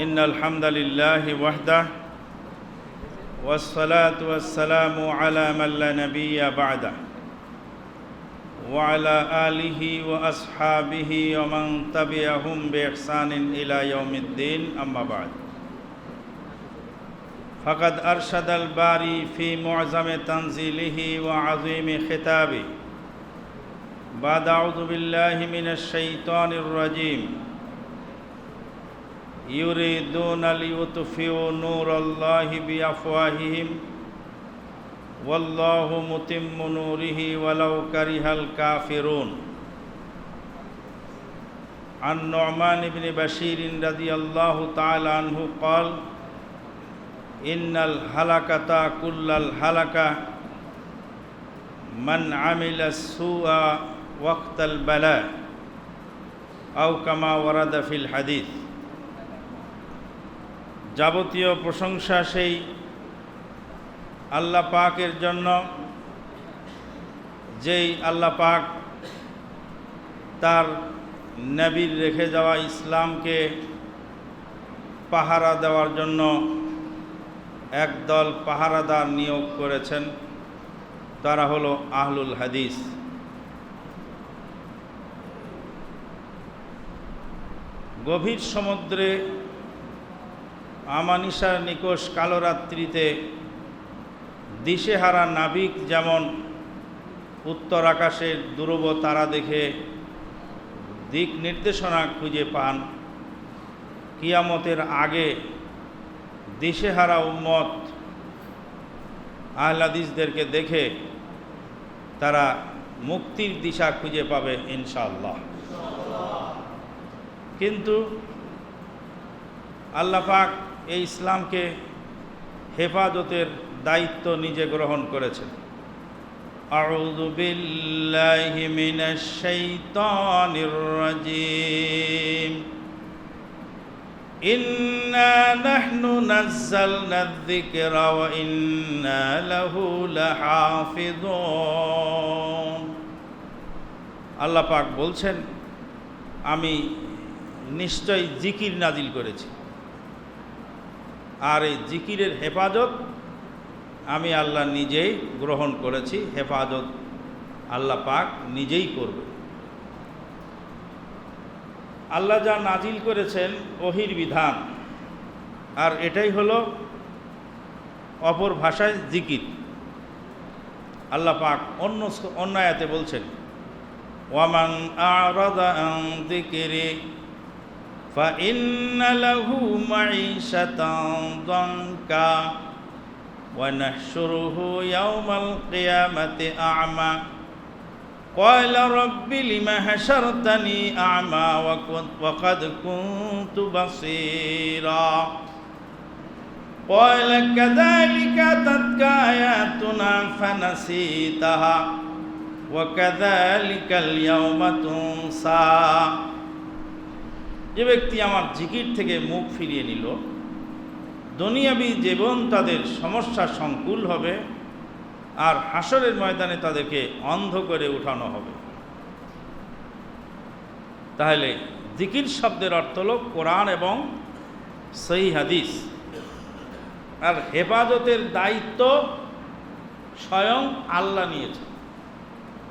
إن الحمد لله وحده والصلاة والسلام على من لا نبي بعده وعلى آله وأصحابه ومن تبعهم بإحسان إلى يوم الدين أما بعد فقد أرشد الباري في معظم تنزيله وعظيم خطابه بعد أعوذ بالله من الشيطان الرجيم يريدون ليطفئوا نور الله بأفواههم والله متم نوره ولو كره الكافرون عن نعمان بن بشير رضي الله تعالى عنه قال إن الهلكة كل الهلكة من عمل السوء وقت البلاء أو كما ورد في الحديث যাবতীয় প্রশংসা সেই আল্লাহ পাকের জন্য যেই আল্লাহ পাক তার নবীর রেখে যাওয়া ইসলামকে পাহারা দেওয়ার জন্য একদল পাহারাদার নিয়োগ করেছেন, তারা হলো আহলুল হাদিস। গভীর সমুদ্রে আমানিশার নিকষ কালো রাত্রিতে দিশেহারা নাবিক যেমন উত্তর আকাশের ধ্রুব তারা দেখে দিক নির্দেশনা খুঁজে পান, কিয়ামতের আগে দিশেহারা উম্মত আহলে হাদিসদেরকে দেখে তারা মুক্তির দিশা খুঁজে পাবে ইনশাআল্লাহ। কিন্তু আল্লাহ পাক এই ইসলামকে হেফাজতের দায়িত্ব নিজে গ্রহণ করেছেন। আউযু বিল্লাহি মিনাশ শাইতানির রাজীম। ইন্না নাহনু নাযালনায যিকরা ওয়া ইন্না লাহু লাহাফিযুন। আল্লাহ পাক বলছেন, আমি নিশ্চয় জিকির নাজিল করেছি, আর এই জিকিরের হেফাজত আমি আল্লাহ নিজেই গ্রহণ করেছি। হেফাজত আল্লাহ পাক নিজেই করবে। আল্লাহ যা নাজিল করেছেন ওহির বিধান, আর এটাই হলো অপর ভাষায় জিকির। আল্লাহ পাক অন্য আয়াতে বলছেন, ওয়ামান আ'রাদা আন যিকরি فإن له معيشة ضنكا ونحشره يوم القيامة أعمى قال رب لم حشرتني أعمى وقد كنت بصيرا قال كذلك أتتك آياتنا فنسيتها وكذلك اليوم تنسى। যে ব্যক্তি আমার জিকির থেকে মুখ ফিরিয়ে নিল, দুনিয়াবি জীবন তাদের সমস্যা সংকুল হবে, আর হাসরের ময়দানে তাদেরকে অন্ধ করে উঠানো হবে। তাহলে জিকির শব্দের অর্থ হল কোরআন এবং সহিহ হাদিস, আর হেফাজতের দায়িত্ব স্বয়ং আল্লাহ নিয়েছেন।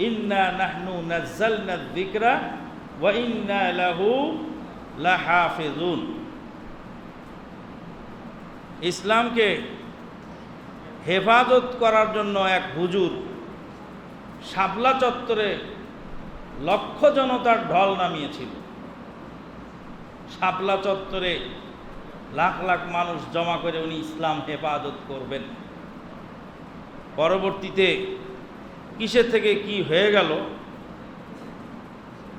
ইন্না নাহনু নাযালনা যিকরা ওয়া ইন্না লাহু লাহাফিজুন। ইসলামকে হেফাজত করার জন্য এক হুজুর শাপলা চত্বরে লক্ষ জনতার ঢল নামিয়েছিল। শাপলা চত্বরে লাখ লাখ মানুষ জমা করে উনি ইসলাম হেফাজত করবেন। পরবর্তীতে কিসের থেকে কি হয়ে গেল,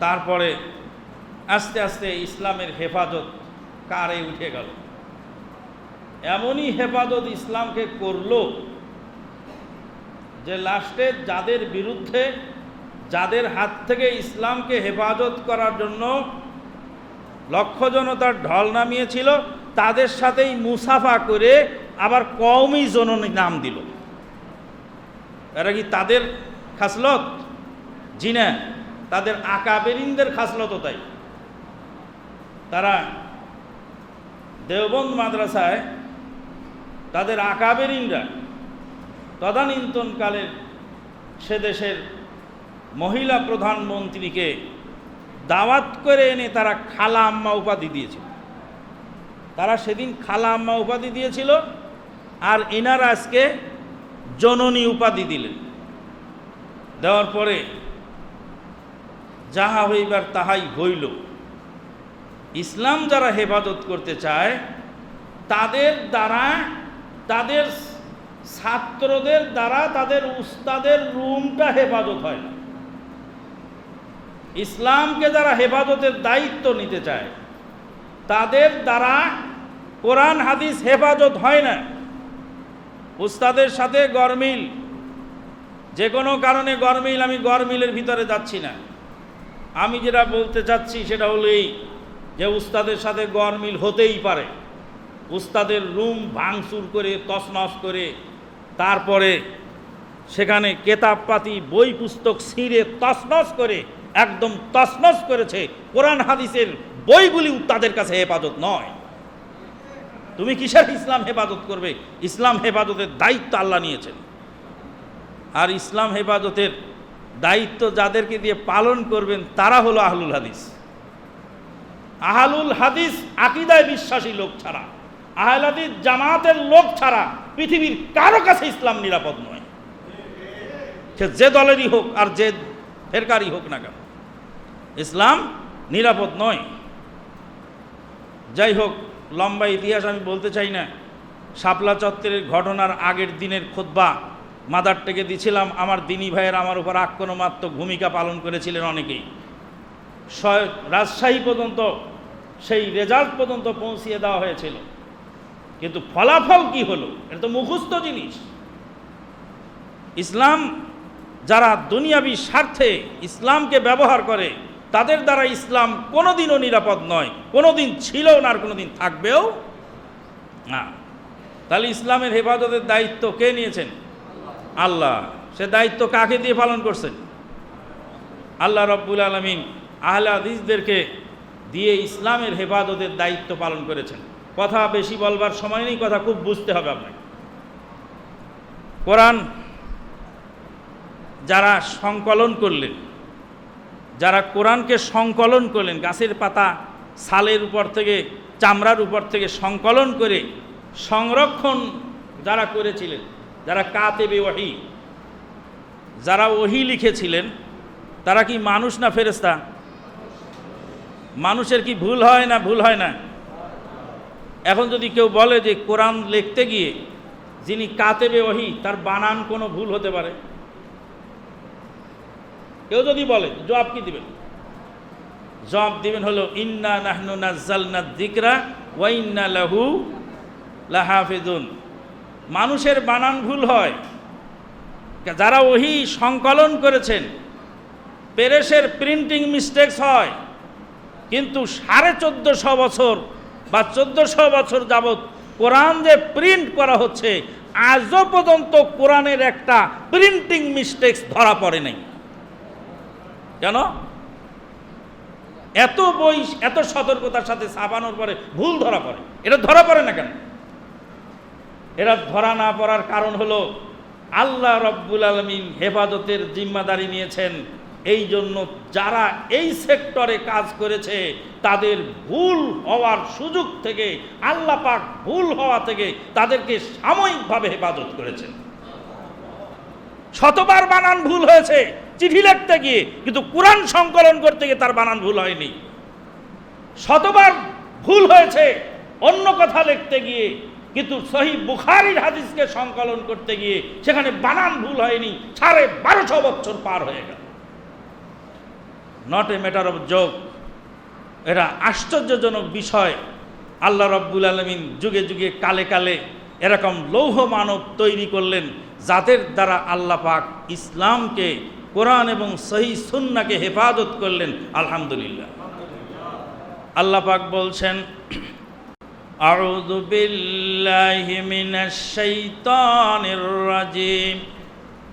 তারপরে আস্তে আস্তে ইসলামের হেফাজত কারে উঠে গেল। এমনই হেফাজত ইসলামকে করল যে লাস্টে যাদের বিরুদ্ধে, যাদের হাত থেকে ইসলামকে হেফাজত করার জন্য লক্ষ জনতার ঢল নামিয়েছিল, তাদের সাথেই মুসাফা করে আবার কওমি জননী নাম দিল। এরা কি তাদের খাসলত? জি না, তাদের আকাবেরিনদের খাসলত। তাই তারা দেওবন্দ মাদ্রাসায় তাদের আকাবেরিনরা তদানীন্তনকালের সে দেশের মহিলা প্রধানমন্ত্রীকে দাওয়াত করে এনে তারা খালা আম্মা উপাধি দিয়েছিল। তারা সেদিন খালা আম্মা উপাধি দিয়েছিল, আর এনারা আজকে জননী উপাধি দিলেন। দেওয়ার পরে যাহা হইবার তাহাই হইল। ইসলাম যারা হেফাজত করতে চায় তাদের দ্বারা, তাদের ছাত্রদের দ্বারা তাদের উস্তাদের রুমটা হেফাজত হয় না। ইসলামকে যারা হেফাজতের দায়িত্ব নিতে চায় তাদের দ্বারা কোরআন হাদিস হেফাজত হয় না। উস্তাদের সাথে গরমিল, যে কোনো কারণে গরমিল, আমি গরমিলের ভিতরে যাচ্ছি না। আমি যেটা বলতে চাচ্ছি সেটা হলো এই যে উস্তাদের সাথে গরমিল হতেই পারে। উস্তাদের রুম ভাঙচুর করে তছনছ করে তারপরে সেখানে কেতাবপাতি বই পুস্তক ছিঁড়ে তছনছ করে একদম তছনছ করেছে। কোরআন হাদিসের বইগুলি তাদের কাছে হেফাজত নয়। তুমি কিসের ইসলাম হেফাজত করবে? ইসলাম হেফাজতের দায়িত্ব আল্লাহ নিয়েছেন, আর ইসলাম হেফাজতের দায়িত্ব যাদেরকে দিয়ে পালন করবেন তারা হলো আহলুল হাদিস। আহলুল হাদিস আকীদায় বিশ্বাসী লোক ছাড়া, আহলুল হাদিস জামাতের লোক ছাড়া পৃথিবীর কারো কাছে ইসলাম নিরাপদ নয়। সে যে দলেরই হোক আর যে ফেরকারই হোক না কেন, ইসলাম নিরাপদ নয়। যাই হোক, লম্বা ইতিহাস আমি বলতে চাই না। শাপলা চত্বরের ঘটনার আগের দিনের খুতবা মাদারটেকে দিছিলাম। আমার দিনী ভাইয়ের আমার উপর আক্রমণাত্মক ভূমিকা পালন করেছিলেন অনেকেই। রাজশাহী পর্যন্ত সেই রেজাল্ট পর্যন্ত পৌঁছিয়ে দেওয়া হয়েছিল, কিন্তু ফলাফল কি হলো এটা তো মুখস্থ জিনিস। ইসলাম যারা দুনিয়াবি স্বার্থে ইসলামকে ব্যবহার করে তাদের দ্বারা ইসলাম কোনোদিনও নিরাপদ নয়, কোনোদিন ছিল না আর কোনোদিন থাকবেও না। তাহলে ইসলামের হেফাজতের দায়িত্ব কে নিয়েছেন? আল্লাহ। সে দায়িত্ব কাকে দিয়ে পালন করছেন? আল্লাহ রাব্বুল আলামিন আহলে হাদিসদেরকে দিয়ে ইসলামের হেফাজতের দায়িত্ব পালন করেছেন। কথা বেশি বলবার সময় নেই, কথা খুব বুঝতে হবে আপনাকে। কোরআন যারা সংকলন করলেন, যারা কোরআনকে সংকলন করলেন, গাছের পাতা ছালের উপর থেকে চামড়ার উপর থেকে সংকলন করে সংরক্ষণ যারা করেছিলেন, যারা কাতেবে ওহী, যারা ওহী লিখেছিলেন, তারা কি মানুষ না ফেরেশতা? মানুষের কি ভুল হয় না? ভুল হয় না? এখন যদি কেউ বলে যে কোরআন লিখতে গিয়ে যিনি কাতেবে ওহী তার বানান কোনো ভুল হতে পারে, কেউ যদি বলে, জবাব কি দিবেন? জবাব দিবেন হলো ইন্না নাহনু নাজ্জালনা যিকরা ওয়া ইন্না লাহু লাহাফিজুন। মানুষের বানান ভুল হয়, যারা ওহী সংকলন করেছেন পেরেশের প্রিন্টিং মিস্টেকস হয়, কিন্তু 1450 বছর বা 1400 বছর যাবৎ কোরআন যে প্রিন্ট করা হচ্ছে আজও পর্যন্ত কোরআনের একটা প্রিন্টিং মিস্টেকস ধরা পড়ে নাই। কেন? এত বই এত সতর্কতার সাথে ছাপানোর পরে ভুল ধরা পড়ে, এটা ধরা পড়ে না কেন? এরা ধরা না পড়ার কারণ হলো আল্লাহ রাব্বুল আলামিন হেফাজতের জিম্মাদারি নিয়েছেন। এই জন্য যারা এই সেক্টরে কাজ করেছে তাদের ভুল হওয়ার সুযোগ থেকে আল্লাহ পাক ভুল হওয়া থেকে তাদেরকে সাময়িকভাবে হেফাজত করেছেন। শতবার বানান ভুল হয়েছে চিঠি লিখতে গিয়ে, কিন্তু কোরআন সংকলন করতে গিয়ে তার বানান ভুল হয়নি। শতবার ভুল হয়েছে অন্য কথা লিখতে গিয়ে, কিন্তু সহিহ বুখারীর হাদিসকে সংকলন করতে গিয়ে সেখানে বানান ভুল হয়নি। 1250 বছর পার হয়ে গেল। Not a matter of joke, এটা আশ্চর্যজনক বিষয়। আল্লাহ রাব্বুল আলামিন যুগে যুগে কালে কালে এরকম লৌহ মানব তৈরি করলেন যাদের দ্বারা আল্লাহ পাক ইসলামকে, কোরআন এবং সহিহ সুন্নাহকে হেফাজত করলেন। আলহামদুলিল্লাহ। আল্লাহ পাক বলছেন, আউযু বিল্লাহি মিনাশ শাইতানির রাজিম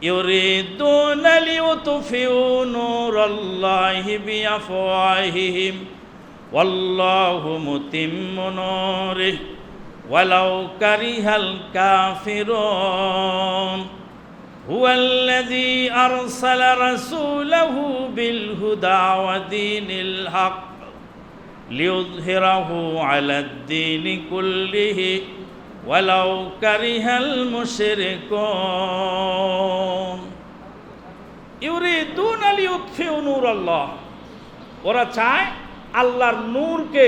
ইউরিদুনা লিউতফিউ নূরাল্লাহি বিআফওয়াহিহিম ওয়াল্লাহু মুতিম্মু নূরিহি ওয়ালাউ কারিহাল কাফিরুন হুয়াল্লাযী আরসালা রাসূলাহু বিল হুদা ওয়া দীনিল হক লিইয়ুযহিরাহু আলাদ-দীনি কুল্লিহি ওয়ালাউ কারিহাল মুশরিকুন ইউরিদুনা লিইউতফিউ নূরাল্লাহ। ওরা চায় আল্লাহর নূরকে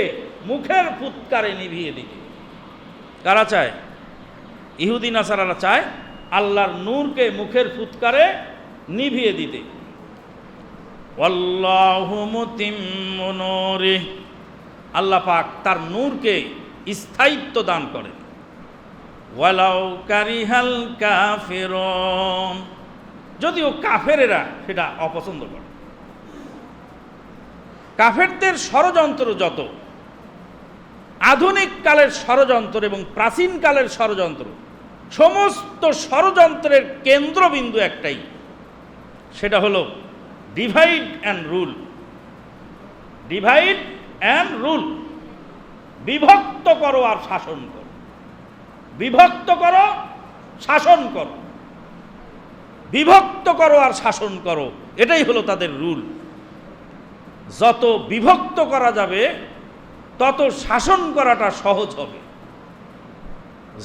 মুখের ফুৎকারে নিভিয়ে দিতে। কারা চায়? ইহুদি নাসারারা চায় আল্লাহর নূরকে মুখের ফুৎকারে নিভিয়ে দিতে। ওয়াল্লাহু মুতিম্মু নূরিহি, আল্লাহ পাক তার নূরকে স্থায়িত্ব দান করেন। ওয়ালাউ কারিহাল কাফিরুন, যদিও কাফেরেরা সেটা অপছন্দ করে। কাফেরদের ষড়যন্ত্র যত, আধুনিক কালের ষড়যন্ত্র এবং প্রাচীন কালের ষড়যন্ত্র, সমস্ত ষড়যন্ত্রের কেন্দ্রবিন্দু একটাই, সেটা হলো divide and rule. Divide and rule, বিভক্ত করো আর শাসন করো, বিভক্ত করো শাসন করো, বিভক্ত করো আর শাসন করো, এটাই হলো তাদের রুল। যত বিভক্ত করা যাবে তত শাসন করাটা সহজ হবে,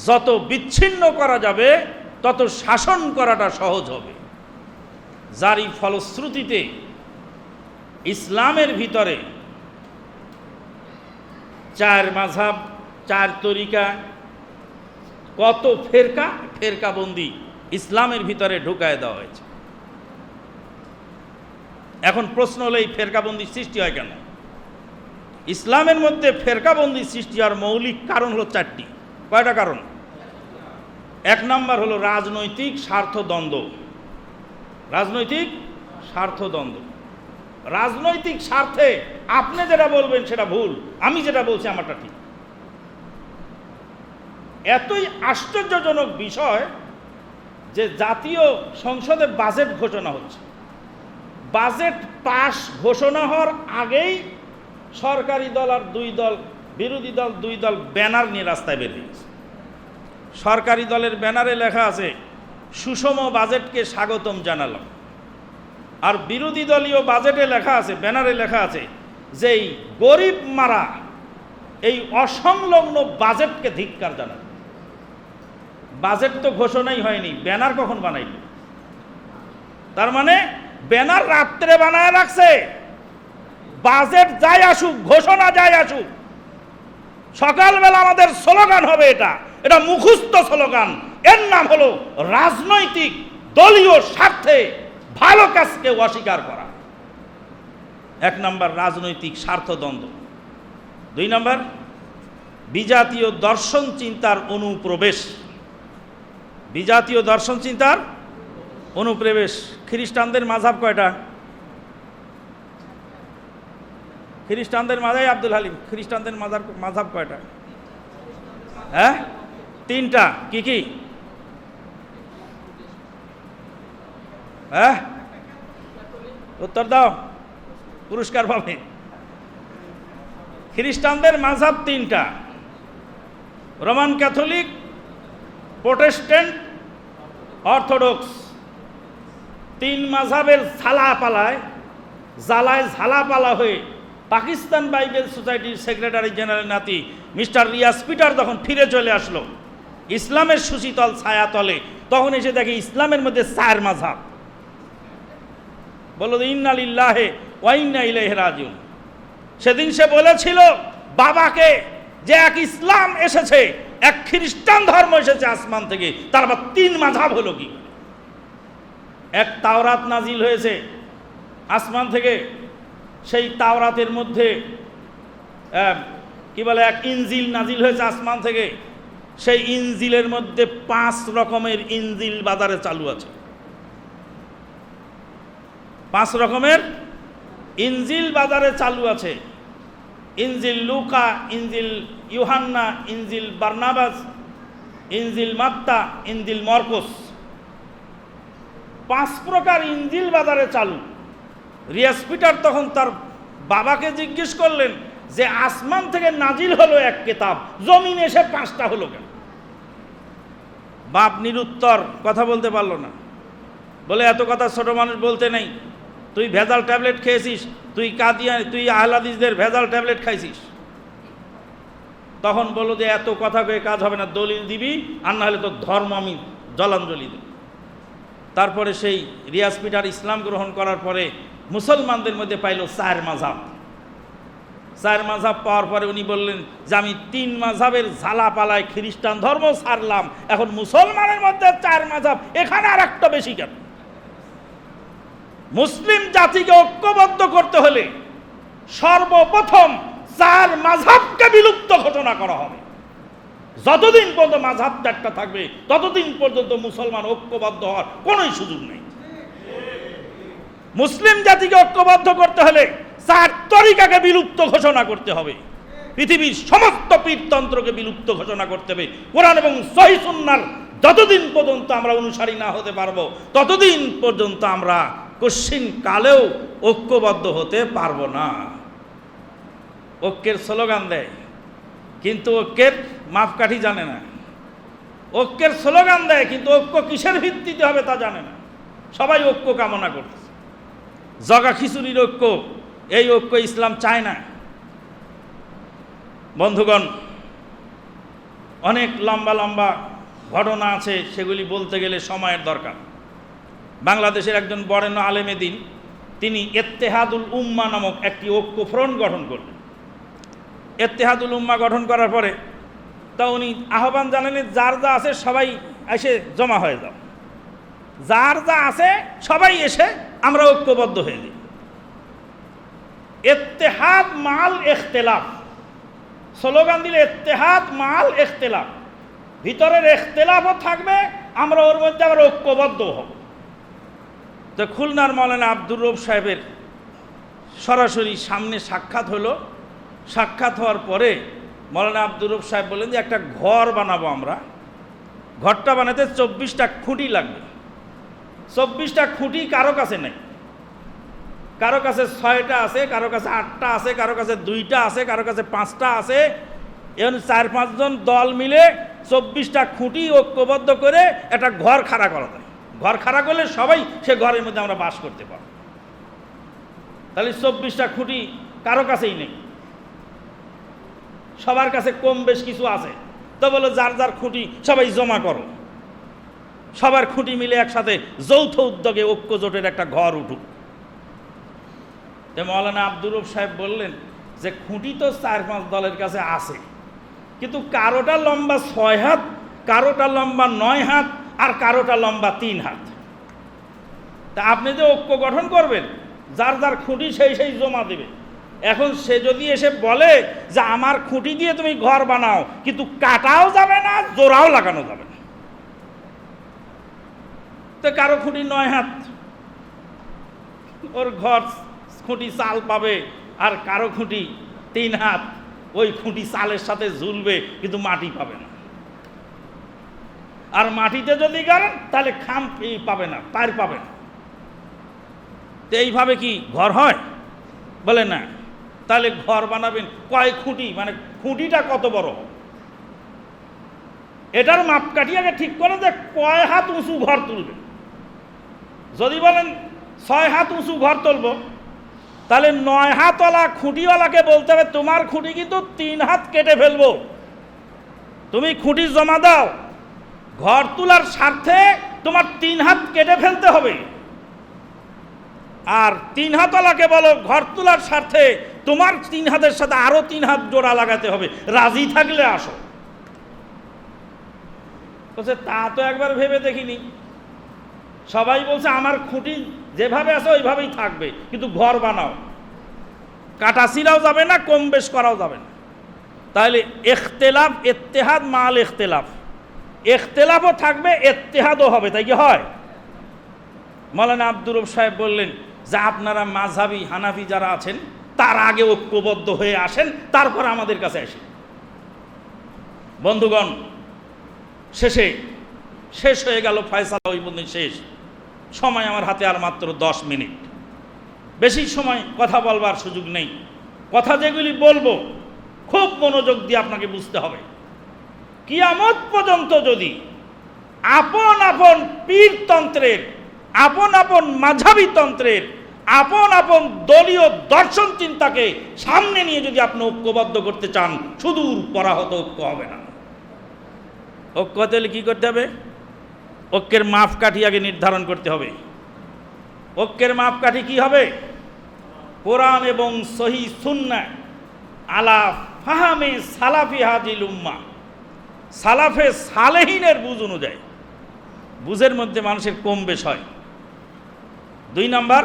যত বিচ্ছিন্ন করা যাবে তত শাসন করাটা সহজ হবে। যারই ফলশ্রুতিতে ইসলামের ভিতরে চার মাযহাব, চার তরিকা, কত ফেরকা, ফেরকাবন্দি ইসলামের ভিতরে ঢুকায় দেওয়া হয়েছে। এখন প্রশ্ন হলো এই ফেরকাবন্দি সৃষ্টি হয় কেন? ইসলামের মধ্যে ফেরকাবন্দি সৃষ্টি হওয়ার মৌলিক কারণ হলো চারটি। কয়টা কারণ? এক নাম্বার হলো রাজনৈতিক স্বার্থদ্বন্দ্ব। রাজনৈতিক স্বার্থদ্বন্দ্ব, রাজনৈতিক স্বার্থে আপনি যেটা বলবেন সেটা ভুল, আমি যেটা বলছি আমারটা ঠিক। এতই আশ্চর্যজনক বিষয় যে জাতীয় সংসদে বাজেট ঘোষণা হচ্ছে, বাজেট পাস ঘোষণা হওয়ার আগেই সরকারি দল আর দুই দল, বিরোধী দল দুই দল ব্যানার নিয়ে রাস্তায় বের হয়েছে। সরকারি দলের ব্যানারে লেখা আছে সুষম বাজেটকে স্বাগতম জানালাম, আর বিরোধী দলীয় বাজেটে লেখা আছে, ব্যানারে লেখা আছে যে এই গরিব মারা এই অসংলগ্ন বাজেটকে ধিক্কার জানাল। বাজেট তো ঘোষণাই হয়নি, ব্যানার কখন বানাইল? তার মানে ব্যানার রাত্রে বানায় রাখছে, বাজেট যাই আসুক, ঘোষণা যাই আসুক, সকালবেলা আমাদের স্লোগান হবে এটা, এটা মুখস্থ স্লোগান, এর নাম হলো রাজনৈতিক দলীয় স্বার্থে ভালো কাজকে অস্বীকার করা। এক নাম্বার রাজনৈতিক স্বার্থদ্বন্দ্ব। দুই নাম্বার বিজাতীয় দর্শন চিন্তার অনুপ্রবেশ। বিজাতীয় দর্শন চিন্তার অনুপ্রবেশ। খ্রিস্টানদের মাযহাব কয়টা? খ্রিস্টানদের মাযহাব, আব্দুল হালিম, খ্রিস্টানদের মাযহাব কয়টা? হ্যাঁ, তিনটা। কি কি? হ্যাঁ, উত্তর দাও, পুরস্কার পাবে। খ্রিস্টানদের মাযহাব তিনটা, রোমান ক্যাথলিক, প্রোটেস্ট্যান্ট, অর্থোডক্স। তিন মাযহাবের ঝালাপালায় ঝালাপালা হয়ে পাকিস্তান বাইবেল সোসাইটির সেক্রেটারি জেনারেল নাতি মিস্টার রিয়াজ পিটার যখন ফিরে চলে আসলো ইসলামের সুশীতল ছায়াতলে, তখন এসে দেখে ইসলামের মধ্যে চার মাযহাব। বলল ইন্না লিল্লাহি ওয়া ইন্না ইলাইহি রাজিউন। সেদিন সে বলেছিল বাবাকে যে এক ইসলাম এসেছে, এক খ্রিস্টান ধর্ম এসেছে আসমান থেকে, তার আবার তিন মাযহাব হলো কি? এক তাওরাত নাজিল হয়েছে আসমান থেকে, সেই তাওরাতের মধ্যে কি বলে এক ইনজিল নাজিল হয়েছে আসমান থেকে, সেই ইনজিলের মধ্যে 5 রকমের ইনজিল বাজারে চালু আছে। 5 রকমের ইনজিল বাজারে চালু আছে। ইনজিল লুকা, ইনজিল ইউহান্না, ইনজিল বার্নাবাস, ইনজিল মাত্তা, ইনজিল মরকস। 5 প্রকার ইনজিল বাজারে চালু। রিয়াজ পিটার তখন তার বাবাকে জিজ্ঞেস করলেন যে আসমান থেকে নাজিল হলো এক কিতাব, জমিন এসে 5টা হলো কেন? বাপ নিরুত্তর, কথা বলতে পারলো না। বলে এত কথা ছোট মানুষ বলতে নেই, তুই ভেজাল ট্যাবলেট খেয়েছিস, তুই আহলে হাদিসদের ভেজাল ট্যাবলেট খাইছিস। তখন বললো যে এত কথা কয়ে কাজ হবে না, দলিল দিবি, আর না হলে তো ধর্ম আমি জলাঞ্জলি দেব। তারপরে সেই রিয়াজ পিটার ইসলাম গ্রহণ করার পরে মুসলমানদের মধ্যে পাইল 4 মাযহাব। 4 মাযহাব পাওয়ার পরে উনি বললেন যে আমি 3 মাযহাবের ঝালাপালায় খ্রিস্টান ধর্ম ছাড়লাম, এখন মুসলমানের মধ্যে 4 মাযহাব, এখানে আর একটা বেশি কেন? মুসলিম জাতিকে ঐক্যবদ্ধ করতে হলে সর্বপ্রথম 4 মাযহাবকে বিলুপ্ত ঘোষণা করা হবে। যতদিন পর্যন্ত মাযহাব 4টা থাকবে ততদিন পর্যন্ত মুসলমান ঐক্যবদ্ধ হওয়ার কোনো সুযোগ নেই। মুসলিম জাতিকে ঐক্যবদ্ধ করতে হলে 4 তরিকাকে বিলুপ্ত ঘোষণা করতে হবে। পৃথিবীর সমস্ত পীরতন্ত্রকে বিলুপ্ত ঘোষণা করতে হবে। কোরআন এবং সহিহ সুন্নাহর যতদিন পর্যন্ত আমরা অনুসারী না হতে পারবো ততদিন পর্যন্ত আমরা কশিন কালেও ঐক্যবদ্ধ হতে পারবো না। ঐক্যের স্লোগান দেয়, কিন্তু ঐক্যের মাপকাঠি জানে না। ঐক্যের স্লোগান দেয়, কিন্তু ঐক্য কিসের ভিত্তিতে হবে তা জানে না। সবাই ঐক্য কামনা করতেছে, জগা খিচুড়ির ঐক্য, এই ঐক্য ইসলাম চায় না। বন্ধুগণ, অনেক লম্বা লম্বা ঘটনা আছে, সেগুলি বলতে গেলে সময়ের দরকার। বাংলাদেশের একজন বরেণ্য আলেমে দ্বীন, তিনি ইত্তেহাদুল উম্মাহ নামক একটি ঐক্য ফ্রন্ট গঠন করলেন। ইত্তেহাদুল উম্মাহ গঠন করার পরে তা উনি আহ্বান জানালেন, যার যা আছে সবাই এসে জমা হয়ে যাও, যার যা আছে সবাই এসে আমরা ঐক্যবদ্ধ হয়ে যাই। ইত্তেহাদ মাল ইখতিলাফ স্লোগান দিলে, ইত্তেহাদ মাল ইখতিলাফ, ভিতরের ইখতিলাফও থাকবে, আমরা ওর মধ্যে আবার ঐক্যবদ্ধ হব। তো খুলনার মাওলানা আব্দুর রউফ সাহেবের সরাসরি সামনে সাক্ষাৎ হলো। সাক্ষাৎ হওয়ার পরে মাওলানা আব্দুর রউফ সাহেব বললেন যে একটা ঘর বানাবো আমরা, ঘরটা বানাতে 24টা খুঁটি লাগবে। 24টা খুঁটি কারো কাছে নেই, কারো কাছে 6টা আছে, কারো কাছে 8টা আছে, কারো কাছে 2টা আছে, কারো কাছে 5টা আছে। এখন 4-5 জন দল মিলে 24টা খুঁটি ঐক্যবদ্ধ করে একটা ঘর খাড়া করা যায়। ঘর খাড়া করলে সবাই সে ঘরের মধ্যে আমরা বাস করতে পারব। তাহলে 24টা খুঁটি কারো কাছেই নেই, সবার কাছে কম বেশ কিছু আছে। তো বলো যার যার খুঁটি সবাই জমা করো, সবার খুঁটি মিলে একসাথে যৌথ উদ্যোগে ঐক্য জোটের একটা ঘর উঠুক। তো মাওলানা আব্দুর রউফ সাহেব বললেন যে খুঁটি তো 4-5 দলের কাছে আছে, কিন্তু কারোটা লম্বা 6 হাত, কারোটা লম্বা 9 হাত, আর কারোটা লম্বা 3 হাত। তা আপনি যে ঐক্য গঠন করবেন, যার যার খুঁটি সেই সেই জমা দেবে। এখন সে যদি এসে বলে যে আমার খুঁটি দিয়ে তুমি ঘর বানাও, কিন্তু কাটাও যাবে না, জোড়াও লাগানো যাবে না। তো কারো খুঁটি 9 হাত, ওর ঘর খুঁটি চাল পাবে, আর কারো খুঁটি 3 হাত, ওই খুঁটি চালের সাথে ঝুলবে, কিন্তু মাটি পাবে না। আর মাটিতে যদি গাড়েন তাহলে খাম পাবে না, পার পাবে না। তো এইভাবে কি ঘর হয়? বলে না। তাহলে ঘর বানাবেন কয় খুঁটি, মানে খুঁটিটা কত বড়, এটার মাপকাঠি আগে ঠিক করে যে কয় হাত উঁচু ঘর তুলবে। যদি বলেন 6 হাত উঁচু ঘর তুলব, তাহলে 9 হাতওয়ালা খুঁটিওয়ালাকে বলতে হবে তোমার খুঁটি কিন্তু 3 হাত কেটে ফেলবো, তুমি খুঁটি জমা দাও। ঘর তোলার স্বার্থে তোমার 3 হাত কেটে ফেলতে হবে। আর 3 হাতওয়ালাকে বলো ঘর তোলার স্বার্থে তোমার 3 হাতের সাথে আরো 3 হাত জোড়া লাগাতে হবে, রাজি থাকলে আসো। বলছে তা তো একবার ভেবে দেখিনি। সবাই বলছে আমার খুঁটি যেভাবে আছে ওইভাবেই থাকবে, কিন্তু ঘর বানাও, কাটাছিরাও যাবে না, কম বেশ করাও যাবে না। তাহলে ইখতিলাফ, ইত্তেহাদ মাল ইখতিলাফ, ইখতিলাফও থাকবে, ইত্তেহাদও হবে, তাই কি হয়? মাওলানা আব্দুর রউফ সাহেব বললেন যে আপনারা মাযহাবি হানাফি যারা আছেন তার আগে ঐক্যবদ্ধ হয়ে আসেন, তারপর আমাদের কাছে আসেন। বন্ধুগণ, শেষ হয়ে গেল ফয়সালা, ওই পর্যন্ত শেষ। সময় আমার হাতে আর মাত্র 10 মিনিট, বেশি সময় কথা বলবার সুযোগ নেই। কথা যেগুলি বলবো খুব মনোযোগ দিয়ে আপনাকে বুঝতে হবে। কিয়ামত পর্যন্ত যদি আপন আপন পীরতন্ত্রের, আপন আপন মাঝহাবী তন্ত্রের, আপন আপন দলীয় দর্শন চিন্তাকে সামনে নিয়ে যদি আপনি ঐক্যবদ্ধ করতে চান, সুদূর পরাহত ঐক্য হবে না। ঐক্য হতে হলে কী করতে হবে? ঐক্যের মাপকাঠি আগে নির্ধারণ করতে হবে। ঐক্যের মাপকাঠি কি হবে? কোরআন এবং সহি সুন্নাহ আলা ফাহামে সালাফি হাজিল উম্মাহ, সালাফে সালেহিনের বুঝ অনুযায়ী। বুঝের মধ্যে মানুষের কম বেশ হয়। 2 নাম্বার,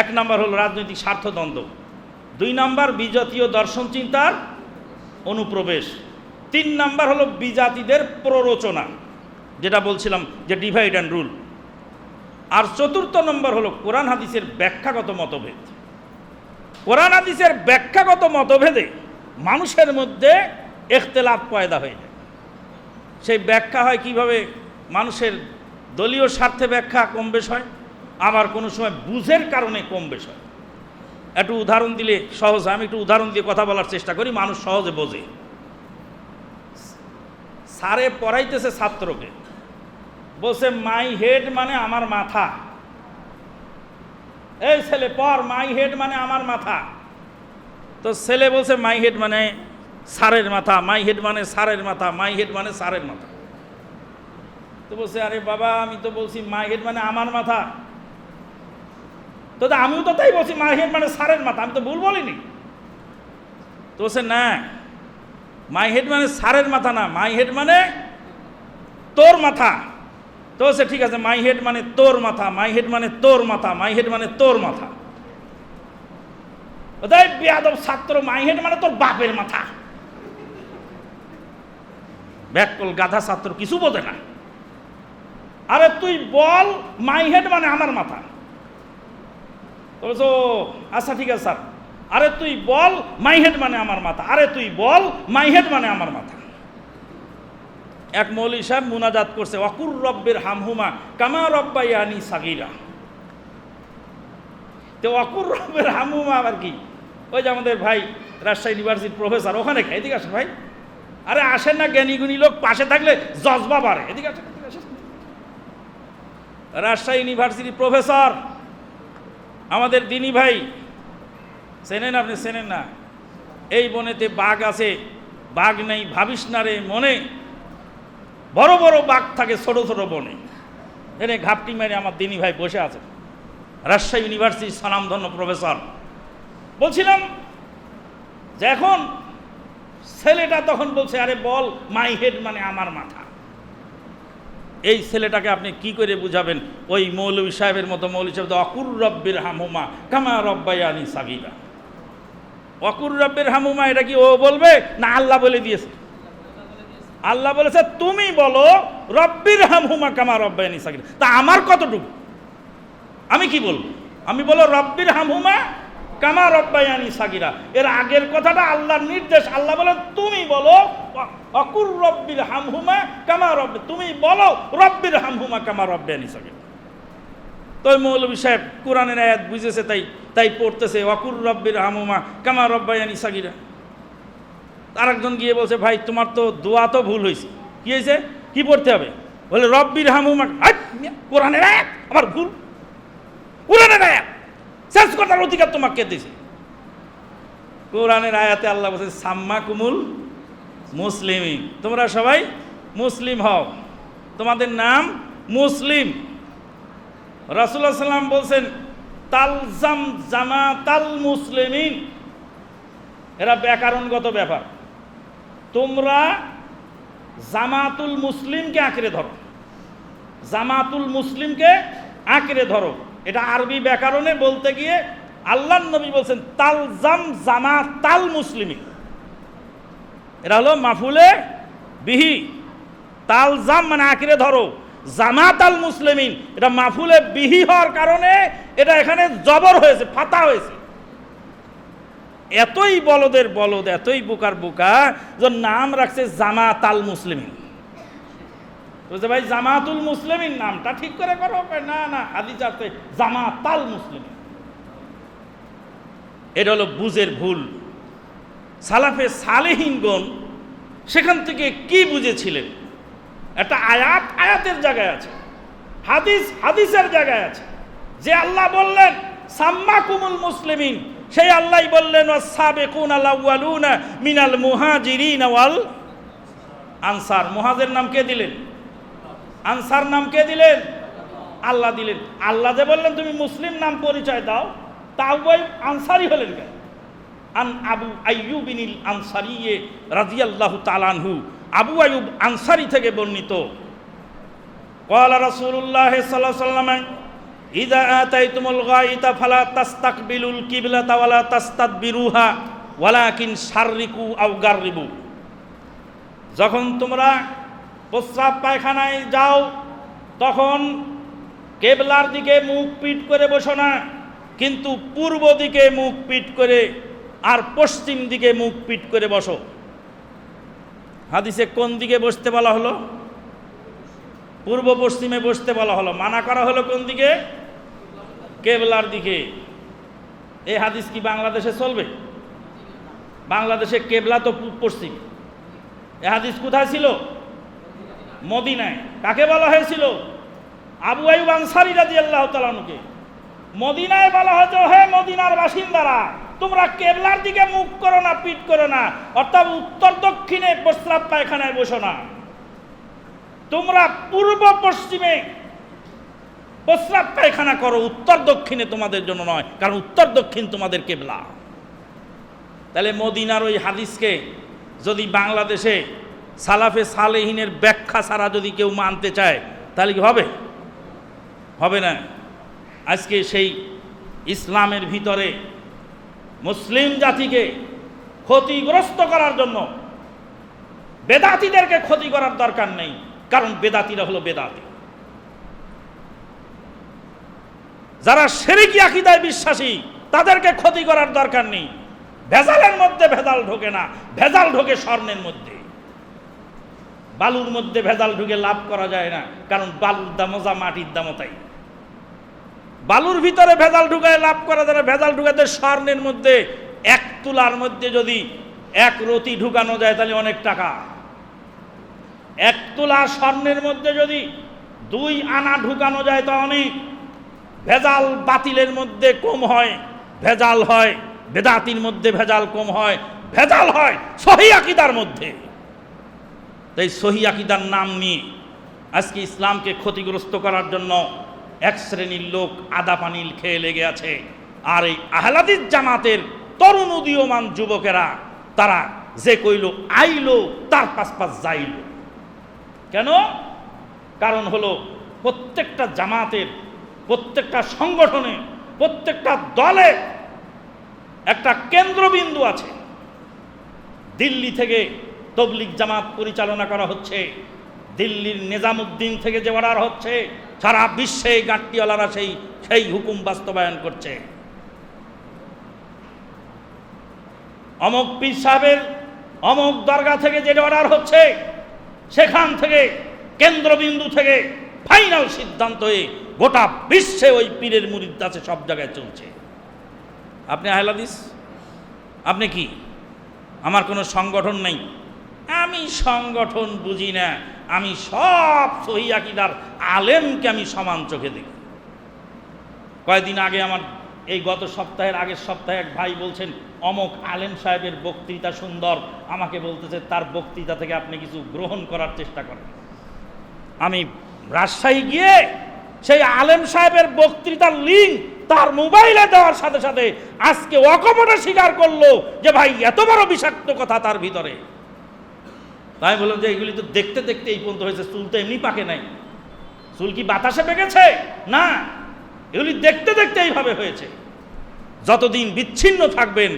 1 নাম্বার হলো রাজনৈতিক স্বার্থদ্বন্দ্ব, 2 নাম্বার বিজাতীয় দর্শন চিন্তার অনুপ্রবেশ, 3 নাম্বার হলো বিজাতিদের প্ররোচনা, যেটা বলছিলাম যে ডিভাইড অ্যান্ড রুল, আর 4র্থ নম্বর হলো কোরআন হাদিসের ব্যাখ্যাগত মতভেদ। কোরআন হাদিসের ব্যাখ্যাগত মতভেদে মানুষের মধ্যে ইখতিলাফ পয়দা হয়ে যায়। সেই ব্যাখ্যা হয় কিভাবে? মানুষের দলীয় স্বার্থে ব্যাখ্যা কম বেশ হয়, আবার কোনো সময় বুঝের কারণে কম বেশ হয়। একটু উদাহরণ দিলে সহজ, আমি একটু উদাহরণ দিয়ে কথা বলার চেষ্টা করি, মানুষ সহজে বোঝে। স্যারে পড়াইতেছে ছাত্রকে, বলছে মাই হেড মানে আমার মাথা। এই ছেলে পর, মাই হেড মানে আমার মাথা। তো ছেলে বলছে মাই হেড মানে স্যারের মাথা, মাই হেড মানে স্যারের মাথা, মাই হেড মানে স্যারের মাথা। তো বলছে আরে বাবা, আমি তো বলছি মাই হেড মানে আমার মাথা। তো আমিও তো তাই বলছি মাই হেড মানে স্যারের মাথা, আমি তো ভুল বলিনি। তো বলছে না, মাই হেড মানে স্যারের মাথা না, মাই হেড মানে তোর মাথা। তো বলছে ঠিক আছে, মাই হেড মানে তোর মাথা, মাই হেড মানে তোর মাথা, মাই হেড মানে তোর মাথা। ওই বেয়াদব ছাত্র, মাই হেড মানে তোর বাপের মাথা। ব্যাককল গাধা ছাত্র, কিছু বোঝে না। আরে তুই বল মাই হেড মানে আমার মাথা। তো বলছো আচ্ছা ঠিক আছে স্যার। আরে তুই বল মাই হেড মানে আমার মাথা, আরে তুই বল মাই হেড মানে আমার মাথা। এক মৌলভী সাহেব মুনাজাত করছে, ওয়াকুর রব্বির হামহুমা কামা রব্বায়ানি সাগীরা। তো ওয়াকুর রব্বির হামহুমা আবার কি? ওই যে আমাদের ভাই রাজশাহী ইউনিভার্সিটির প্রফেসর, ওখানে খাই। এদিকে আসেন ভাই। আরে আসেন না, জ্ঞানী গুণী লোক পাশে থাকলে জজবা বাড়ে। এদিকে আসেন, রাজশাহী ইউনিভার্সিটির প্রফেসর, আমাদের দিনী ভাই। চেনেন আপনি? চেনেন না? এই বনেতে বাঘ আছে, বাঘ নেই ভাবিস না রে মনে, বড় বড় বাঘ থাকে ছোট ছোট বনে। এনে ঘাপটি মেরে আমার দিনী ভাই বসে আছে, রাজশাহী ইউনিভার্সিটির স্বনামধন্য প্রফেসর। বলছিলাম যে এখন ছেলেটা তখন বলছে আরে বল মাই হেড মানে আমার মাথা। এই ছেলেটাকে আপনি কি করে বুঝাবেন? ওই মৌলভী সাহেবের মতো মৌলভী সাহেব অকুর রব্বির হামহুমা কামা রব্বায়ানি সাগীরা। অকুর রব্বির হামহুমা এটা কি ও বলবে না আল্লাহ বলে দিয়েছে? আল্লাহ বলেছে তুমি বলো রব্বির হামহুমা কামা রব্বায়ানি সাগীরা। তা আমার কতটুকু? আমি কি বলবো? আমি বলো রব্বির হামহুমা কামা রব্বায়ানি সাগীরা। এর আগের কথাটা আল্লাহর নির্দেশ। আল্লাহ বলেন তুমি বলো অকুর রব্বির হামহুমা কামা রব্বি, তুমি বলো রব্বির হামহুমা কামা রব্বায়ানি সাগীরা। তো মৌলভী সাহেব কোরআনের আয়াত বুঝেছে, তাই পড়তেছে অকুর রব্বির হামহুমা কামা রব্বায়ানি সাগীরা। আরেকজন গিয়ে বলছে ভাই তোমার তো দোয়া তো ভুল হয়েছে। কি হয়েছে? কি পড়তে হবে? বলে রব্বির হামহুমা। কোরআনের আয়াত আবার ভুল? কোরআনের আয়াত চেঞ্জ করার অধিকার তোমাকে দিয়েছে। কোরআনের আয়াতে আল্লাহ বলছে সাম্মা কুমুল মুসলিমিন, তোমরা সবাই মুসলিম হও, তোমাদের নাম মুসলিম। রাসূলুল্লাহ সাল্লাল্লাহু আলাইহি ওয়াসাল্লাম বলছেন তালজাম জামাতাল মুসলিমিন। এরা ব্যাকরণগত ব্যাপার। তোমরা জামাতুল মুসলিমকে আঁকড়ে ধরো, জামাতুল মুসলিমকে আঁকড়ে ধরো। এটা আরবি ব্যাকরণে বলতে গিয়ে আল্লাহর নবী বলছেন তালজাম জামাতাল মুসলিমিন। এরা হলো মাফুলে বিহি। তালজাম মানে আঁকড়ে ধরো, জামাতাল মুসলিমিন এটা মাফুলে বিহি হওয়ার কারণে এটা এখানে জবর হয়েছে, ফাতা হয়েছে। এতই বলদের বলদ, এতই বোকার বোকা যে নাম রাখছে জামাতাল মুসলিমিন। বলছে ভাই জামাতুল মুসলিমিন নামটা ঠিক করে করো। না না, হাদিস আছে জামাতাল মুসলিমিন। এটা হলো বুঝের ভুল। সালাফে সালেহিনগণ সেখান থেকে কি বুঝেছিলেন। একটা আয়াত আয়াতের জায়গায় আছে, হাদিস হাদিসের জায়গায় আছে। যে আল্লাহ বললেন সাম্মাকুমুল মুসলিমিন, সেই আল্লাহই বললেন ওয়াস-সাবিকুনাল আউয়ালুনা মিনাল মুহাজিরিন ওয়াল আনসার। মুহাজির নাম কে দিলেন? আনসার নাম কে দিলেন? আল্লাহ দিলেন। আল্লাহ যে বললেন তুমি মুসলিম নাম পরিচয় দাও, তাও বই আনসারি হলেন কেন? আন আবু আইয়ুবিনিল আনসারী রাদিয়াল্লাহু তাআলা আনহু, আবু আইয়ুব আনসারী থেকে বর্ণিত, ক্বালা রাসূলুল্লাহ সাল্লাল্লাহু আলাইহি ওয়াসাল্লাম ইযা আতাইতুমুল গায়িতা ফালা তাস্তাকবিলুল কিবলাতা ওয়ালা তাস্তাদবিরুহা ওয়ালাকিন শাররিকু আও গাররিবু। যখন তোমরা প্রস্রাব পায়খানায় যাও তখন কেবলার দিকে মুখ পিট করে বসো না, কিন্তু পূর্ব দিকে মুখ পিট করে আর পশ্চিম দিকে মুখ পিট করে বসো। হাদিসে কোন দিকে বসতে বলা হলো? পূর্ব পশ্চিমে বসতে বলা হলো। মানা করা হলো কোন দিকে? কেবলার দিকে। এই হাদিস কি বাংলাদেশে চলবে? বাংলাদেশে কেবলা তো পূর্ব পশ্চিম। এই হাদিস কোথায় ছিল? মদিনায়। কাকে বলা হয়েছিল? আবু আইয়ুব আনসারী রাদিয়াল্লাহু তাআলা আনহুকে। মদিনায় বলা হতো হে মদিনার বাসিন্দারা, তোমরা কেবলার দিকে মুখ করো না, পিঠ করো না, অর্থাৎ উত্তর দক্ষিণে প্রস্রাব পায়খানায় বসো না, তোমরা পূর্ব পশ্চিমে প্রস্রাব পায়খানা করো, উত্তর দক্ষিণে তোমাদের জন্য নয়, কারণ উত্তর দক্ষিণ তোমাদের কেবলা। তাহলে মদিনার ওই হাদিসকে যদি বাংলাদেশে সালাফে সালেহিনের ব্যাখ্যা ছাড়া যদি কেউ মানতে চায় তাহলে কি হবে? হবে না। আজকে সেই ইসলামের ভিতরে মুসলিম জাতিকে ক্ষতিগ্রস্ত করার জন্য বেদাতীদেরকে ক্ষতি করার দরকার নেই, কারণ বেদাতীরা হলো বেদাতী। যারা শিরকি আকীদায় বিশ্বাসী তাদেরকে ক্ষতি করার দরকার নেই। ভেজালের মধ্যে ভেজাল ঢোকে না, ভেজাল ঢোকে স্বর্ণের মধ্যে। বালুর মধ্যে ভেজাল ঢুকে লাভ করা যায় না, কারণ বালুর দামও যা মাটির দামও তাই। বালুর ভিতরে ভেজাল ঢুকায় লাভ করা যায় না, ভেজাল ঢুকাতে স্বর্ণের মধ্যে 1 তুলার মধ্যে যদি 1 রতি ঢুকানো যায় তাহলে অনেক টাকা। 1 তুলা স্বর্ণের মধ্যে যদি 2 আনা ঢুকানো যায় তা অনেক। ভেজাল বাতিলের মধ্যে কম হয়, ভেজাল হয় বেদাতির মধ্যে, ভেজাল কম হয়, ভেজাল হয় সহিহ আকীদার মধ্যে। তাই সহিহ আকীদার নাম নিয়ে আজকে ইসলামকে ক্ষতিগ্রস্ত করার জন্য এক শ্রেণীর লোক আদা পানি খেয়ে লেগে আছে। আর এই আহলে হাদিস জামাতের তরুণ উদীয়মান যুবকেরা তারা যে কইল আইলো তার পাশ যাইল। কেন? কারণ হলো প্রত্যেকটা জামাতের, প্রত্যেকটা সংগঠনে, প্রত্যেকটা দলে একটা কেন্দ্রবিন্দু আছে। দিল্লি থেকে তবলিগ জামাত পরিচালনা করা হচ্ছে, দিল্লির নিজামুদ্দিন থেকে যে অর্ডার হচ্ছে সারা বিশ্বে গাঁটটিওয়ালারা সেই হুকুম বাস্তবায়ন করছে। অমুক পীর সাহেবের অমুক দরগা থেকে যে অর্ডার হচ্ছে সেখান থেকে কেন্দ্রবিন্দু থেকে ফাইনাল সিদ্ধান্ত হয়ে গোটা বিশ্বে ওই পীরের মুরিদ আছে, সব জায়গায় চলছে। আপনি আহলে হাদিস, আপনি কি? আমার কোনো সংগঠন নেই, আমি সংগঠন বুঝি না, আমি সব সহিহ আকীদার আলেমকে আমি সমান চোখে দেখি। কয়েকদিন আগে আমার এই গত সপ্তাহের আগের সপ্তাহে এক ভাই বলছেন অমুক আলেম সাহেবের বক্তৃতা সুন্দর, আমাকে বলতেছে তার বক্তৃতা থেকে আপনি কিছু গ্রহণ করার চেষ্টা করেন। আমি রাজশাহী গিয়ে সেই আলেম সাহেবের বক্তৃতার লিঙ্ক তার মোবাইলে দেওয়ার সাথে সাথে আজকে অকপটে স্বীকার করলো যে ভাই এত বড় বিষাক্ত কথা তার ভিতরে। তাই বললাম যে এগুলি তো দেখতে দেখতে এই পর্যন্ত হয়েছে, চুল তো এমনি পাকে নাই। চুল কি বাতাসে পেকেছে? না, এগুলি দেখতে দেখতে এইভাবে হয়েছে। যতদিন বিচ্ছিন্ন থাকবেন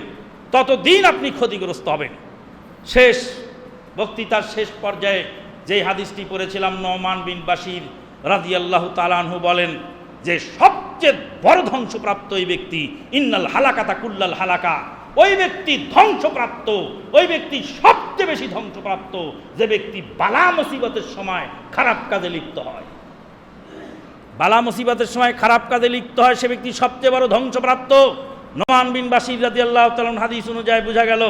ততদিন আপনি ক্ষতিগ্রস্ত হবেন। শেষ বক্তৃতার শেষ পর্যায়ে যে হাদিসটি পড়েছিলাম, নোমান বিন বাশির রাদিয়াল্লাহু তাআলা আনহু বলেন যে সবচেয়ে বড় ধ্বংসপ্রাপ্ত ওই ব্যক্তি, ইন্নাল হালাকাতা কুল্লাল হালাকা, ওই ব্যক্তি ধ্বংসপ্রাপ্ত, ওই ব্যক্তি সবচেয়ে বেশি ধ্বংসপ্রাপ্ত যে ব্যক্তি বালা মুসিবতের সময় খারাপ কাজে লিপ্ত হয়। বালা মুসিবতের সময় খারাপ কাজে লিপ্ত হয় সে ব্যক্তি সবচেয়ে বড় ধ্বংসপ্রাপ্ত। নোমান বিন বাশির রাদিয়াল্লাহু তাআলা হাদিস অনুযায়ী বোঝা গেল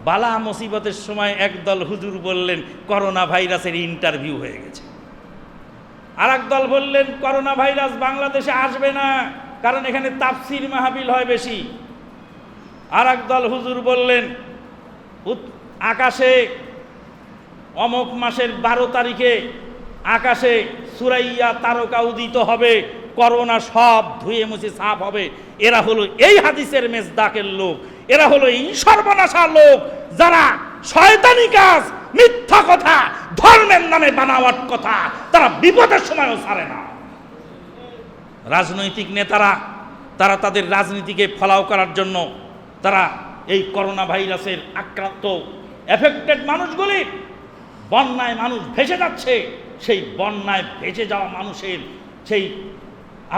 বালা মুসিবতের সময় একদল হুজুর বললেন করোনা ভাইরাসের ইন্টারভিউ হয়ে গেছে, আর একদল বললেন করোনা ভাইরাস বাংলাদেশে আসবে না, কারণ এখানে তাফসির মাহফিল হয় বেশি। আর একদল হুজুর বললেন আকাশে অমুক মাসের 12 তারিখে আকাশে সুরাইয়া তারকা উদিত হবে, করোনা সব ধুয়ে মুছে সাফ হবে। এরা হলো এই হাদিসের মেজদাকের লোক, এরা হলো এই সর্বনাশা লোক যারা শয়তানি কাজ, মিথ্যা কথা, ধর্মের নামে বানাওয়াট কথা তারা বিপদের সময়ও ছাড়ে না। রাজনৈতিক নেতারা তারা তাদের রাজনীতিকে ফলাও করার জন্য তারা এই করোনা ভাইরাসের আক্রান্ত এফেক্টেড মানুষগুলি, বন্যায় মানুষ ভেসে যাচ্ছে, সেই বন্যায় ভেসে যাওয়া মানুষের সেই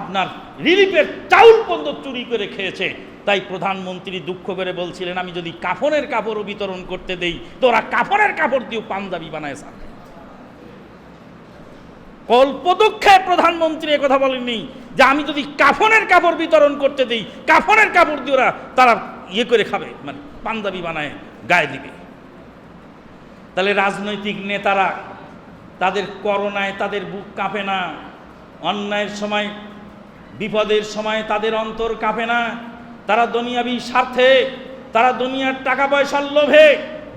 আপনার রিলিফের চাউল পর্যন্ত চুরি করে খেয়েছে। তাই প্রধানমন্ত্রী দুঃখ করে বলছিলেন আমি যদি কাফনের কাপড়ও বিতরণ করতে দেই তো ওরা কাফনের কাপড় দিয়ে পাঞ্জাবি বানায় সাথে। কল্পদুঃখে প্রধানমন্ত্রী কথা বলেননি যে আমি যদি কাফনের কাপড় বিতরণ করতে দেই কাফনের কাপড় দিয়ে ওরা তারা ইয়ে করে খাবে, মানে পাঞ্জাবি বানায় গায়ে দিবে। তাহলে রাজনৈতিক নেতারা তাদের করোনায় তাদের বুক কাঁপে না, অন্যায়ের সময় বিপদের সময় তাদের অন্তর কাঁপে না। তারা দুনিয়াবি স্বার্থে, তারা দুনিয়ার টাকা পয়সার লোভে,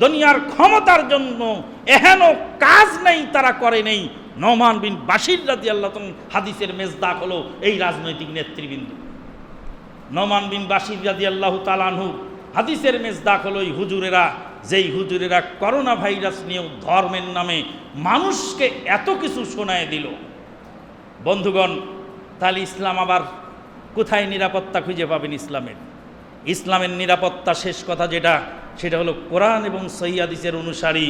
দুনিয়ার ক্ষমতার জন্য এহেন কাজ নেই তারা করে নেই। নোমান বিন বাশির রাদিয়াল্লাহু তাআলা হাদিসের মেজদাক হলো এই রাজনৈতিক নেতৃবৃন্দ। নোমান বিন বাশির রাদিয়াল্লাহু তাআলা আনহু হাদিসের মেজদাক হলো এই হুজুরেরা, যেই হুজুরেরা করোনা ভাইরাস নিয়েও ধর্মের নামে মানুষকে এত কিছু শোনায় দিল। বন্ধুগণ, তাহলে ইসলাম আবার কোথায় নিরাপত্তা খুঁজে পাবেন? ইসলামের নিরাপত্তা শেষ কথা যেটা, সেটা হলো কোরআন এবং সহিহ হাদিসের অনুসারী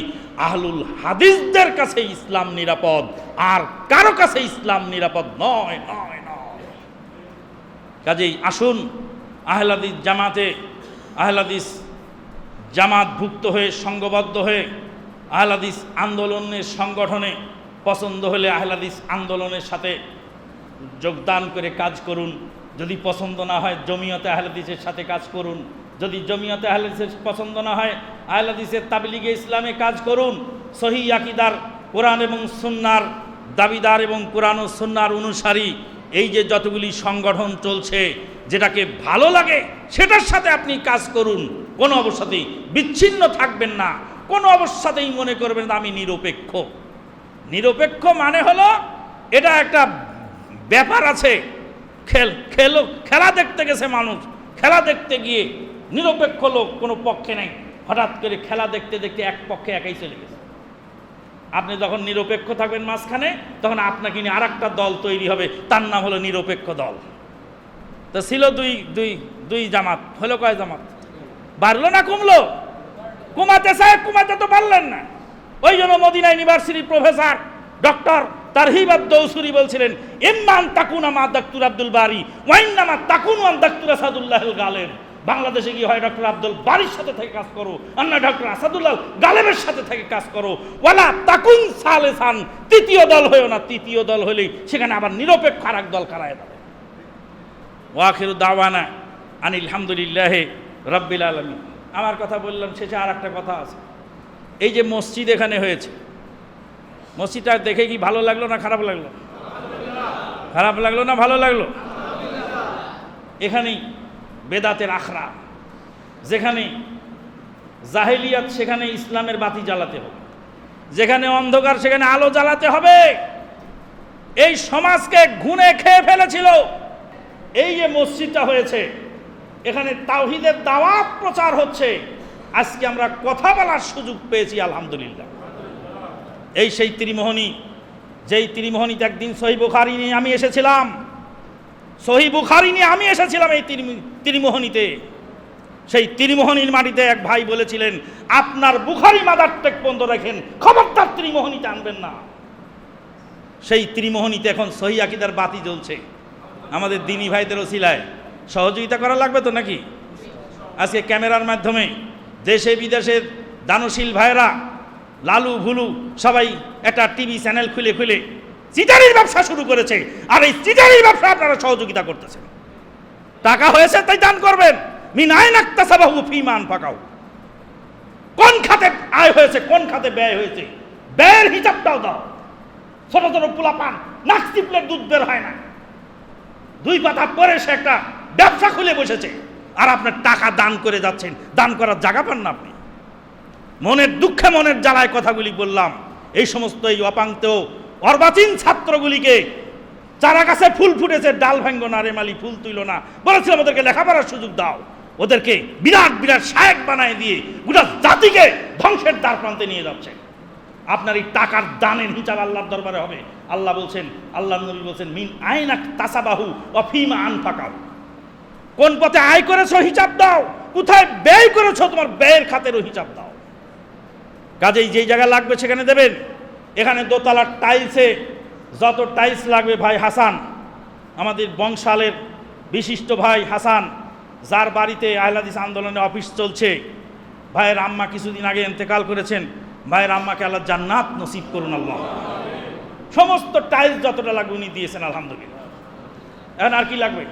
আহলুল হাদিসদের কাছে ইসলাম নিরাপদ, আর কারো কাছে ইসলাম নিরাপদ নয় নয় নয়। কাজেই আসুন আহলে হাদিস জামাতভুক্ত হয়ে সংঘবদ্ধ হয়ে আহলে হাদিস আন্দোলনের সংগঠনে পছন্দ হলে আহলে হাদিস আন্দোলনের সাথে যোগদান করে কাজ করুন। যদি পছন্দ না হয় জমিয়তে আহলে হাদিসের সাথে কাজ করুন। যদি জমিয়তে আহলে হাদিসের পছন্দ না হয় আহলে হাদিসের তাবলীগে ইসলামে কাজ করুন। সহিহ আকীদার কোরআন এবং সুন্নাহর দাবিদার এবং কোরআন ও সুন্নাহর অনুসারী এই যে যতগুলি সংগঠন চলছে, যেটাকে ভালো লাগে সেটার সাথে আপনি কাজ করুন। কোনো অবস্থাতেই বিচ্ছিন্ন থাকবেন না, কোনো অবস্থাতেই মনে করবেন না আমি নিরপেক্ষ। নিরপেক্ষ মানে হলো এটা একটা ব্যাপার আছে, খেলা দেখতে গেছে মানুষ, খেলা দেখতে গিয়ে নিরপেক্ষ লোক কোনো পক্ষে নেই, হঠাৎ করে খেলা দেখতে দেখতে এক পক্ষে একাই চলে গেছে। আপনি যখন নিরপেক্ষ থাকবেন মাঝখানে, তখন আপনাকে নিয়ে আর একটা দল তৈরি হবে, তার নাম হলো নিরপেক্ষ দল। তো ছিল দুই জামাত, হলো কয় জামাত? বাড়লো না কমলো? কমাতে তো পারলেন না। ওই জন্য মদিনা ইউনিভার্সিটির প্রফেসর ডক্টর তারহিব আদ-দৌসুরি বলছিলেন ইম্মান তাকুনা মা ডাক্তার আব্দুল বারী ওয়া ইন্নামা তাকুনু আন ডাক্তার আসাদুল্লাহিল গালেব। বাংলাদেশে কি হয় ডক্টর আব্দুল বারীর সাথে থেকে কাজ করো, আর না ডক্টর আসাদুল্লাহ গালেবের সাথে থেকে কাজ করো। ওয়ালা তাকুন সালেসান, তৃতীয় দল হয়েও না। তৃতীয় দল হলেই সেখানে আবার নিরপেক্ষ আর এক দল কারায় যাবে। ওয়া আখিরু দাওয়ানা আনিল হামদুলিল্লাহি রাব্বিল আলামিন। আমার কথা বললাম, শেষে আর একটা কথা আছে। এই যে মসজিদ এখানে হয়েছে, মসজিদটা দেখে কি ভালো লাগলো না খারাপ লাগলো? খারাপ লাগলো না ভালো লাগলো? এখানেই বেদাতের আখড়া, যেখানে জাহেলিয়াত সেখানে ইসলামের বাতি জ্বালাতে হবে, যেখানে অন্ধকার সেখানে আলো জ্বালাতে হবে। এই সমাজকে ঘুণে খেয়ে ফেলেছিল। এই যে মসজিদটা হয়েছে, এখানে তাওহীদের দাওয়াত প্রচার হচ্ছে। আজকে আমরা কথা বলার সুযোগ পেয়েছি, আলহামদুলিল্লাহ। এই সেই ত্রিমোহনী, যেই ত্রিমোহনীতে একদিন সহিহ বুখারী নিয়ে আমি এসেছিলাম। সহিহ বুখারী নিয়ে আমি এসেছিলাম এই ত্রিমোহনীতে। সেই ত্রিমোহনীর মাটিতে এক ভাই বলেছিলেন আপনার বুখারী মাদার টেক বন্ধ রাখেন, খবরদার ত্রিমোহনীতে আনবেন না। সেই ত্রিমোহনীতে এখন সহিহ আকীদার বাতি জ্বলছে। আমাদের দ্বীনী ভাইদের ওসিলায় সহযোগিতা করা লাগবে তো নাকি? আজকে ক্যামেরার মাধ্যমে দেশে বিদেশের দানশীল ভাইরা লালু ভুলু সবাই একটা টিভি চ্যানেল খুলে খুলে চিটারির ব্যবসা শুরু করেছে। আর এই চিটারির ব্যবসা আপনারা সহযোগিতা করতেছেন। টাকা হয়েছে তাই দান করবেন। মিন আইন ইকতাসাবাহু ফীমা আনফাকাহু। কোন খাতে আয় হয়েছে, কোন খাতে ব্যয় হয়েছে, ব্যয়ের হিসাবটাও দাও। ছোট ছোট পোলাপান নাক চিপলে দুধ বের হয় না, 2 পাতা পরে সে একটা ব্যবসা খুলে বসেছে, আর আপনার টাকা দান করে যাচ্ছেন, দান করার জায়গা পান না আপনি। মনের দুঃখে মনের জ্বালায় কথাগুলি বললাম। এই সমস্ত এই অপাঙ্ক্ত অর্বাচীন ছাত্রগুলিকে চারা গাছে ফুল ফুটেছে, ডাল ভাঙ্গো না, রেমালি ফুল তুইল না, বলেছিলাম ওদেরকে লেখাপড়ার সুযোগ দাও। ওদেরকে বিরাট বিরাট শায়েক বানায় দিয়ে গোটা জাতিকে ধ্বংসের দ্বার প্রান্তে নিয়ে যাচ্ছে। আপনার এই টাকার দানের হিসাব আল্লাহর দরবারে হবে। আল্লাহ বলছেন, আল্লাহ নবী বলছেন, মিন আইনা তাসাবাহু ওয়া ফিমা আনফাকাহু, কোন পথে আয় করেছো হিসাব দাও, কোথায় ব্যয় করেছো তোমার ব্যয়ের খাতেরও হিসাব দাও। কাজেই যেই জায়গা লাগবে সেখানে দেবেন। এখানে দোতলার টাইলসে যত টাইলস লাগবে, ভাই হাসান, আমাদের বংশালের বিশিষ্ট ভাই হাসান, যার বাড়িতে আহলে হাদিস আন্দোলনে অফিস চলছে, ভাইয়ের আম্মা কিছুদিন আগে ইন্তেকাল করেছেন, ভাইয়ের আম্মাকে আল্লাহ জান্নাত নসিব করুন আল্লাহ। সমস্ত টাইলস যতটা লাগবে উনি দিয়েছেন আলহামদুলিল্লাহ। এখন আর কি লাগবে,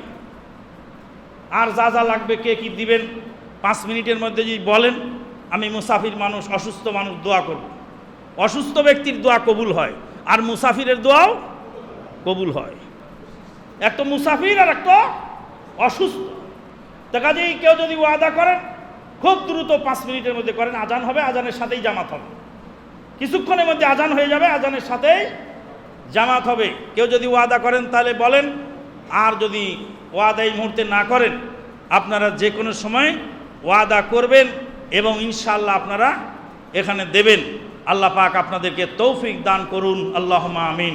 আর যা যা লাগবে কে কি দিবেন 5 মিনিটের মধ্যে যদি বলেন, আমি মুসাফির মানুষ, অসুস্থ মানুষ, দোয়া করব। অসুস্থ ব্যক্তির দোয়া কবুল হয়, আর মুসাফিরের দোয়াও কবুল হয়। একটা মুসাফির আর একটা অসুস্থ। তা কাজেই কেউ যদি ওয়াদা করেন, খুব দ্রুত 5 মিনিটের মধ্যে করেন, আজান হবে, আজানের সাথেই জামাত হবে। কিছুক্ষণের মধ্যে আজান হয়ে যাবে, আজানের সাথেই জামাত হবে। কেউ যদি ওয়াদা করেন তাহলে বলেন, আর যদি ওয়াদা এই মুহূর্তে না করেন, আপনারা যে কোনো সময় ওয়াদা করবেন এবং ইনশাআল্লাহ আপনারা এখানে দেবেন। আল্লাহ পাক আপনাদেরকে তৌফিক দান করুন, আল্লাহুম্মা আমিন।